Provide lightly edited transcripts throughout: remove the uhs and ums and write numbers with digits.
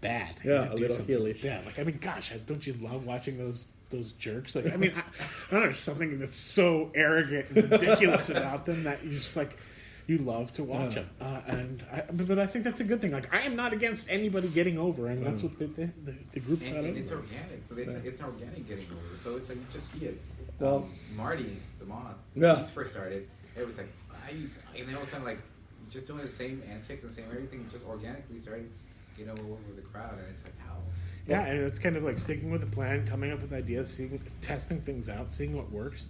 bad. Yeah, a little heelish. Yeah, like, I mean, gosh, don't you love watching those jerks? Like, I mean, I don't know, there's something that's so arrogant and ridiculous about them that you just, like, you love to watch them. But I think that's a good thing. Like, I am not against anybody getting over, and that's what the group's got. And it's organic. But it's organic getting over. So it's like, you just see it. Well, Marty, the moth, when he first started, it was like, and then all of a sudden, like, just doing the same antics and the same everything, just organically started getting over the crowd, and it's like, how? Yeah, and it's kind of like sticking with the plan, coming up with ideas, testing things out, seeing what works,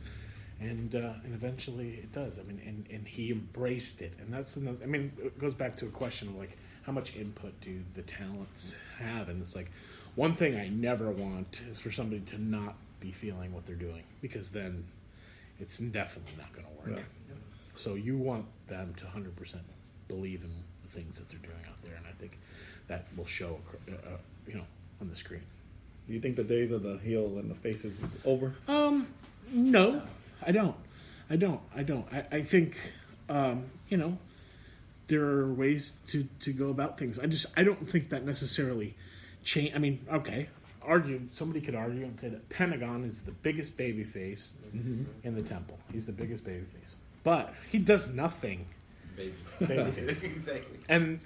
and eventually it does. I mean, and he embraced it, and that's another. I mean, it goes back to a question of like, how much input do the talents have? And it's like, one thing I never want is for somebody to not be feeling what they're doing, because then it's definitely not going to work. Yeah. So you want them to 100% believe in the things that they're doing out there, and I think that will show, on the screen. Do you think the days of the heel and the faces is over? No, I don't. I think, there are ways to go about things. I don't think that necessarily change. I mean, okay, somebody could argue and say that Pentagon is the biggest babyface in the temple. He's the biggest babyface. But he does nothing. Babyface. Exactly. And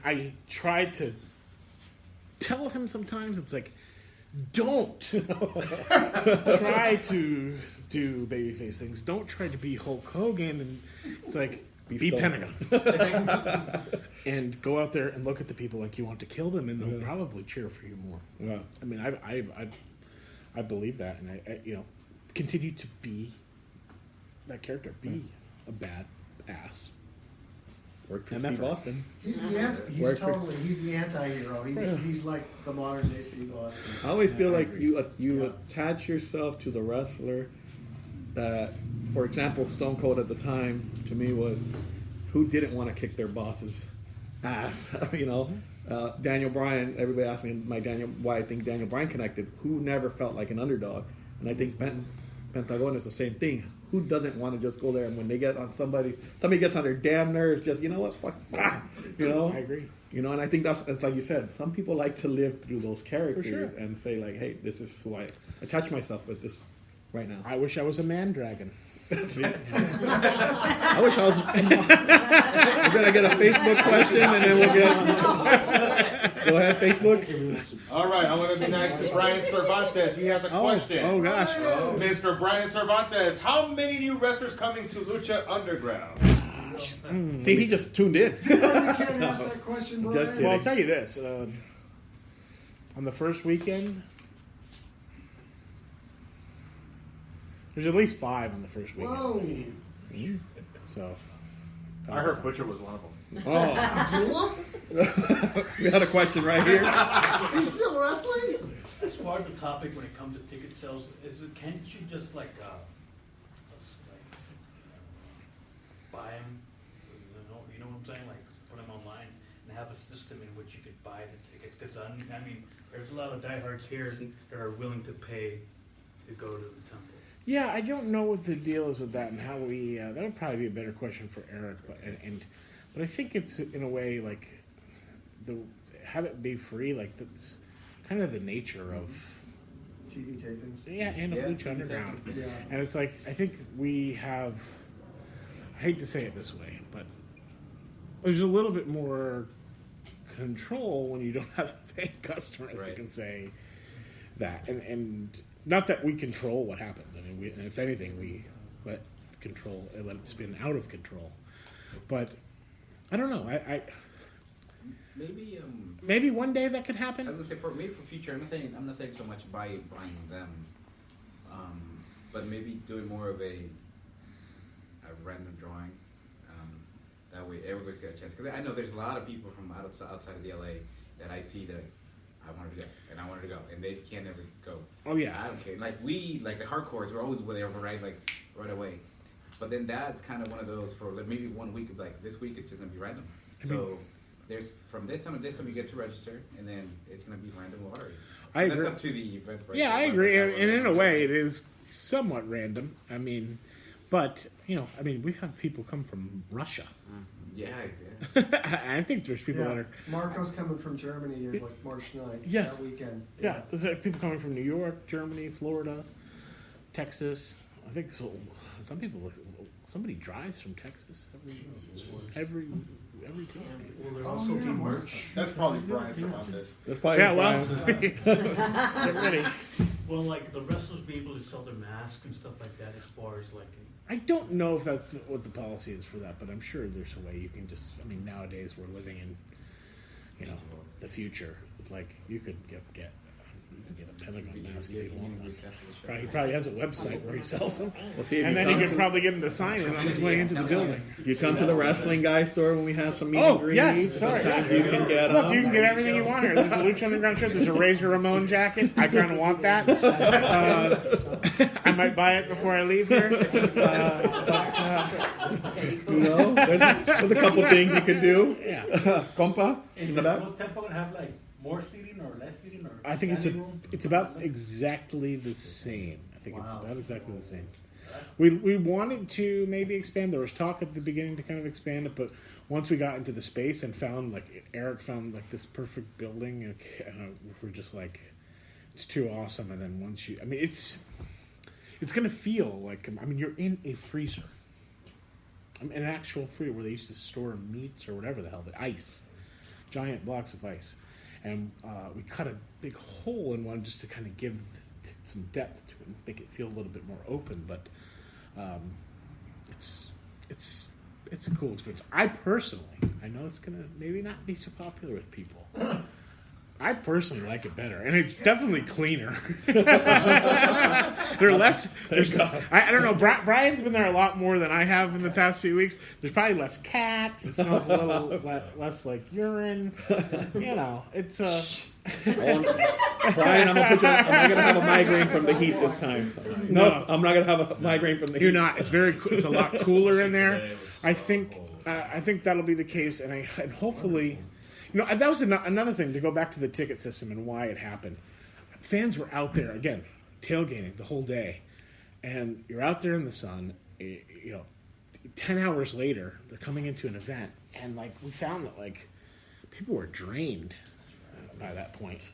I try to tell him sometimes, it's like, don't try to do babyface things. Don't try to be Hulk Hogan. And it's like, be Pentagon. And go out there and look at the people like you want to kill them, and they'll probably cheer for you more. Yeah. I mean, I believe that, and I continue to be that character, be a bad ass. Work for Steve Austin. He's the anti-hero. He's like the modern day Steve Austin. I always feel like you attach yourself to the wrestler that, for example, Stone Cold at the time to me was who didn't want to kick their boss's ass. Daniel Bryan. Everybody asked me why I think Daniel Bryan connected. Who never felt like an underdog, and I think Pentagon is the same thing. Who doesn't want to just go there, and when they get on somebody gets on their damn nerves, just, you know what, fuck, I agree. And I think it's like you said, some people like to live through those characters and say like, hey, this is who I attach myself with this right now. I wish I was a man dragon. I wish I was. We're gonna get a Facebook question, and then we'll get. Go ahead, Facebook. All right, I want to be nice to Brian Cervantes. He has a question. Oh gosh, Mr. Brian Cervantes, how many new wrestlers coming to Lucha Underground? See, he just tuned in. You can't ask that question, Brian. Well, I'll tell you this: on the first weekend, there's at least 5 on the first weekend. Whoa. So, I heard Butcher was one of them. Oh, Abdullah? we had a question right here. He's still wrestling? As far as the topic when it comes to ticket sales, can't you just buy them? You know what I'm saying? Like put them online and have a system in which you could buy the tickets. Because I mean, there's a lot of diehards here that are willing to pay to go to the temple. yeah, I don't know what the deal is with that and how we. That would probably be a better question for Eric, but I think it's in a way like have it be free. Like that's kind of the nature of TV tapings. and of Lucha Underground. Yeah. And it's like, I think we have, I hate to say it this way, but there's a little bit more control when you don't have a paying customer, if I can say that. And not that we control what happens. I mean, if anything, we let it spin out of control. But I don't know. Maybe one day that could happen. I was gonna say for future. I'm not saying so much buying them, but maybe doing more of a random drawing. That way, everybody's got a chance. Because I know there's a lot of people from outside of the LA that I see that I wanted to go and I wanted to go, and they can't ever go. Oh yeah, I don't care. Like the hardcores, we're always there right away. But then that's kind of one of those for maybe 1 week of like this week it's just gonna be random. So there's from this time to this time you get to register, and then it's gonna be random lottery. I agree. That's up to the event. Yeah, I agree. And in a way, it is somewhat random. I mean, but we've had people come from Russia Yeah, yeah. I think there's people that are. Marco's coming from Germany like March 9th. Yes. That weekend. Yeah, there's people coming from New York, Germany, Florida, Texas. I think so. Some people. Somebody drives from Texas every Tuesday. Will there Oh, also yeah, be March. merch? That's probably Brian Cervantes. That's probably Yeah, well, Brian. get ready. Will like the wrestlers be able to sell their masks and stuff like that as far as like? I don't know if that's what the policy is for that, but I'm sure there's a way you can just. I mean, nowadays we're living in, the future. It's like you could get a Pentagon mask if you want one. He probably has a website where he sells them, We'll see if and you then he come could to- probably get him to sign it on his way into the building. You come to the wrestling guy store when we have some meet Oh, and greets. yes, sorry. Sometimes you can get Look, you can get everything you want here. There's a Lucha Underground shirt. There's a Razor Ramon jacket. I kind of want that. I might buy it before I leave here. there's a couple things you can do. Yeah. Compa, Is in the the back. Flow Temple gonna have like more seating or less seating or? I think standing room? it's about exactly the same. I think it's Wow. about exactly the same. We wanted to maybe expand. There was talk at the beginning to kind of expand it, but once we got into the space and Eric found like this perfect building, we're just like, it's too awesome. And then once it's gonna feel like, you're in a freezer. An actual freezer where they used to store meats or whatever the hell, the ice, giant blocks of ice. And we cut a big hole in one just to kind of give some depth to it and make it feel a little bit more open. But it's a cool experience. I know it's gonna maybe not be so popular with people. I personally like it better, and it's definitely cleaner. They're less. I don't know. Brian's been there a lot more than I have in the past few weeks. There's probably less cats. It smells a little less like urine. It's Brian, I'm not gonna have a migraine from the heat this time. No, I'm not gonna have a migraine from the heat. You're not. It's it's a lot cooler in there. I think that'll be the case, and hopefully. That was another thing to go back to the ticket system and why it happened. Fans were out there again, tailgating the whole day, and you're out there in the sun. 10 hours later, they're coming into an event, and we found that people were drained by that point,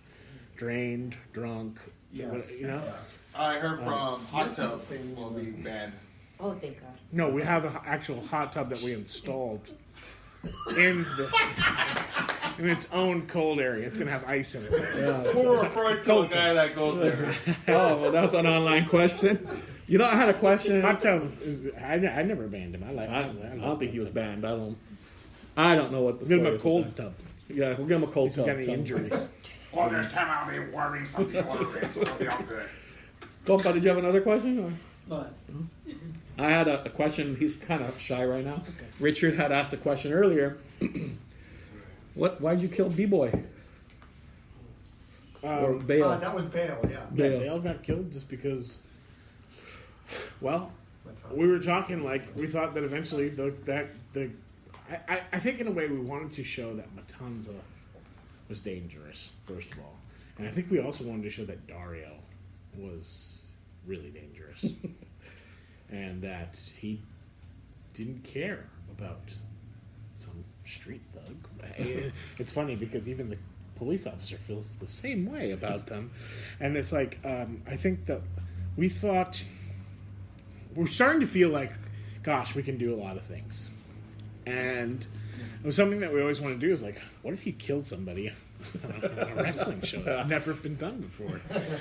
drained, drunk. Yes. I heard from Hot Tub will be banned. Oh, thank God. No, we have an actual hot tub that we installed in its own cold area. It's gonna have ice in it. Who referred to a guy that goes there? Oh, well, that's an online question. I had a question. Hot tub I never banned him. I don't think he was banned. I don't know what the Give him story a is cold with tub. that. Yeah, we'll give him a cold He's tub. got any injuries. Well, this time I'll be warming something over it, so it'll be all good. Compa, did you have another question? Or? No, that's- I had a question. He's kind of shy right now. Richard had asked a question earlier. Why'd you kill B-Boy? Or Bale? That was Bale, yeah. Bale. They all got killed just because. Well, That's how- we were talking we thought that eventually I think in a way we wanted to show that Matanza was dangerous first of all, and I think we also wanted to show that Dario was really dangerous, and that he didn't care about some street thug. It's funny because even the police officer feels the same way about them, and it's I think that we thought we're starting to feel like, gosh, we can do a lot of things, and it was something that we always want to do. Is what if you killed somebody on a wrestling show? It's never been done before.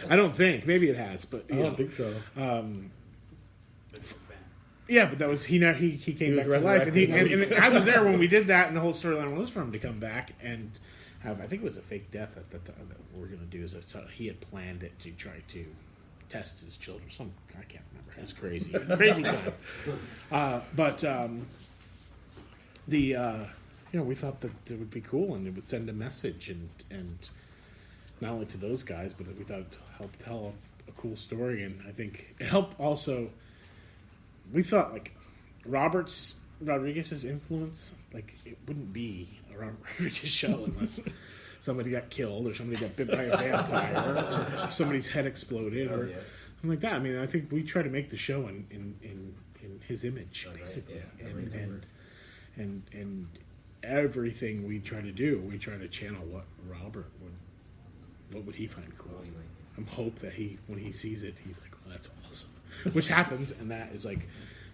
I don't think. Maybe it has, but I don't think so. yeah, but that was he came was back to life, and I was there when we did that, and the whole storyline was for him to come back and have. I think it was a fake death at the time that we're going to do. So he had planned it to try to test his children. I can't remember. It was crazy, crazy time. We thought that it would be cool and it would send a message and not only to those guys, but we thought it helped tell a cool story, and I think it helped also. We thought Rodriguez's influence, it wouldn't be a Rodriguez show unless somebody got killed or somebody got bit by a vampire or somebody's head exploded or something like that. I think we try to make the show in his image, basically. and everything we try to do, we try to channel what Robert would he find cool. I'm hope that when he sees it, he's like, "Oh, that's awesome," which happens, and that is like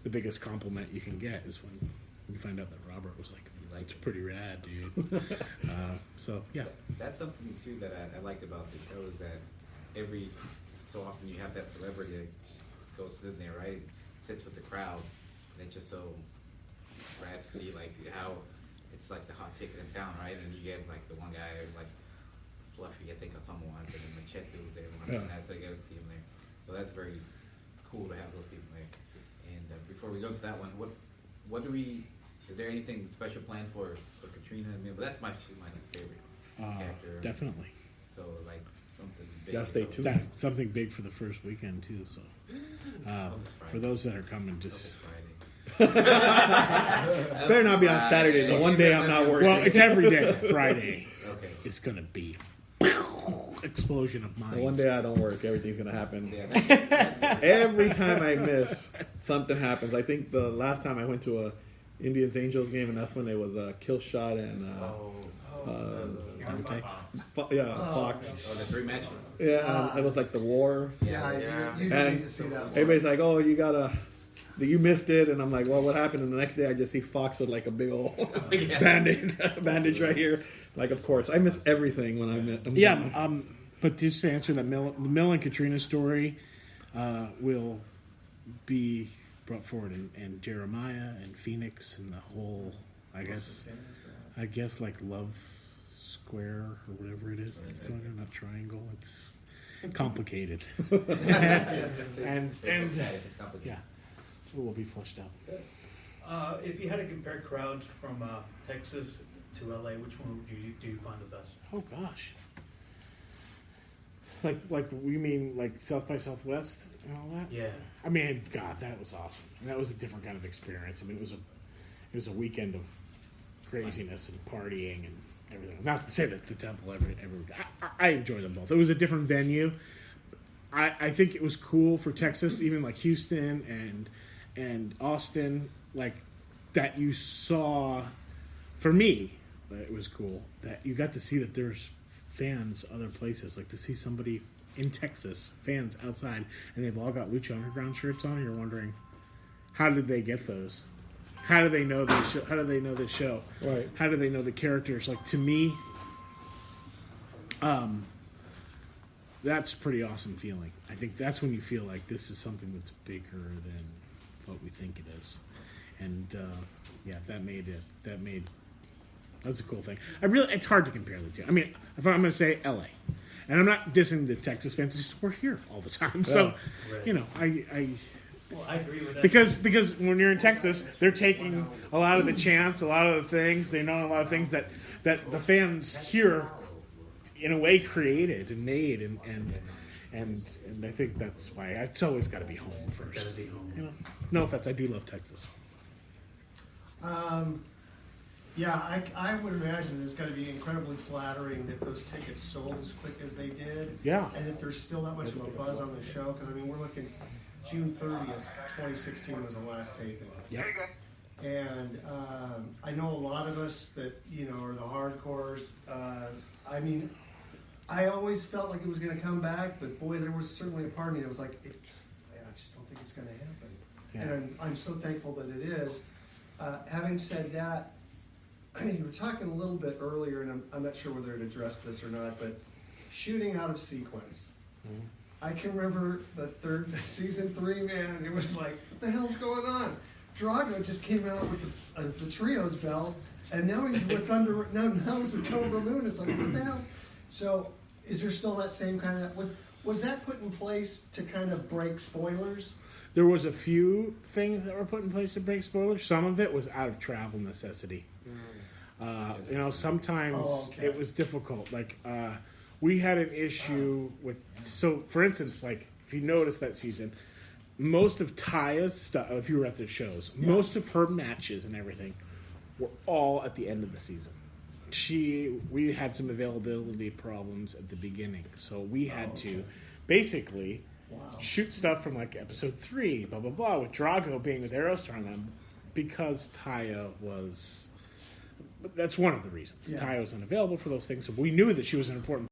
the biggest compliment you can get is when you find out that Robert was like, "It's pretty rad, dude." So yeah, That's something too that I like about the show is that every so often you have that celebrity that goes in there, right? Sits with the crowd. And it's just so rad to see like how it's like the hot ticket in town, right? And you get like the one guy like Fluffy, I think of someone, and then Machete was there, and that's like I see him there. So that's very cool to have those people there. And before we go to that one, what do we? Is there anything special planned for Katrina? I mean, but that's my favorite character. definitely. So like something big. Yeah, stay tuned. Something big for the first weekend too. So for those that are coming, just Better not be on Saturday. The one day I'm not working. well, it's every day. Friday Okay. is gonna be explosion of minds. The one day I don't work, everything's gonna happen. Yeah, Every time I miss, something happens. I think the last time I went to a Indians Angels game, and that's when there was a kill shot and Fox. Oh, the 3 matches. Yeah, it was like the war. Yeah, you And need to see that one. everybody's like, "Oh, you missed it," and I'm like, "Well, what happened?" And the next day, I just see Fox with like a big old Yeah. bandage right here. Like, of course, I miss everything when I miss. Yeah, but just to answer the Mill and Katrina story will be brought forward, and Jeremiah and Phoenix and the whole, I guess like Love Square or whatever it is that's going on, not triangle. It's complicated, and It's complicated. yeah, it will be flushed out. If you had to compare crowds from Texas to LA, which one do you find the best? Oh gosh. Like we mean like South by Southwest and all that? Yeah. I mean, God, that was awesome. And that was a different kind of experience. I mean, it was a weekend of craziness and partying and everything. Not to say that the Temple I enjoyed them both. It was a different venue. I think it was cool for Texas, even like Houston and Austin, like that you saw. For me, it was cool that you got to see that there's fans other places, like to see somebody in Texas, fans outside, and they've all got Lucha Underground shirts on, and you're wondering, how did they get those? How do they know this show? How do they know this show? Right. How do they know the characters? Like, to me, that's a pretty awesome feeling. I think that's when you feel like this is something that's bigger than what we think it is. And that's a cool thing. It's hard to compare the two. I mean, if I'm going to say LA, and I'm not dissing the Texas fans, it's just we're here all the time. So, Right. I agree with that. because when you're in Texas, they're taking a lot of the chants, a lot of the things. They know a lot of things that the fans here, in a way, created and made, and I think that's why it's always got to be home first. Gotta be home. You know, no offense, I do love Texas. Yeah, I would imagine it's going to be incredibly flattering that those tickets sold as quick as they did. Yeah. And that there's still that much of a buzz on the show. Because, I mean, we're looking June 30th, 2016 was the last taping. Yep. And I know a lot of us that, are the hardcores. I mean, I always felt like it was going to come back. But, boy, there was certainly a part of me that was like, I just don't think it's going to happen. Yeah. And I'm so thankful that it is. Having said that, you were talking a little bit earlier, and I'm not sure whether it addressed this or not, but shooting out of sequence. Mm-hmm. I can remember season 3, man, it was like, what the hell's going on? Drago just came out with the trios belt, and now he's with now he's with Cobra Moon. It's like, what the hell? So, is there still that same kind of, was that put in place to kind of break spoilers? There was a few things that were put in place to break spoilers. Some of it was out of travel necessity. Sometimes it was difficult. Like, we had an issue with... So, for instance, like, if you notice that season, most of Taya's stuff, if you were at the shows, most of her matches and everything were all at the end of the season. We had some availability problems at the beginning. So, we had to basically... Wow. shoot stuff from like episode 3, blah blah blah, with Drago being with Aerostar and them because Taya was. That's one of the reasons. Yeah. Taya was unavailable for those things. So we knew that she was an important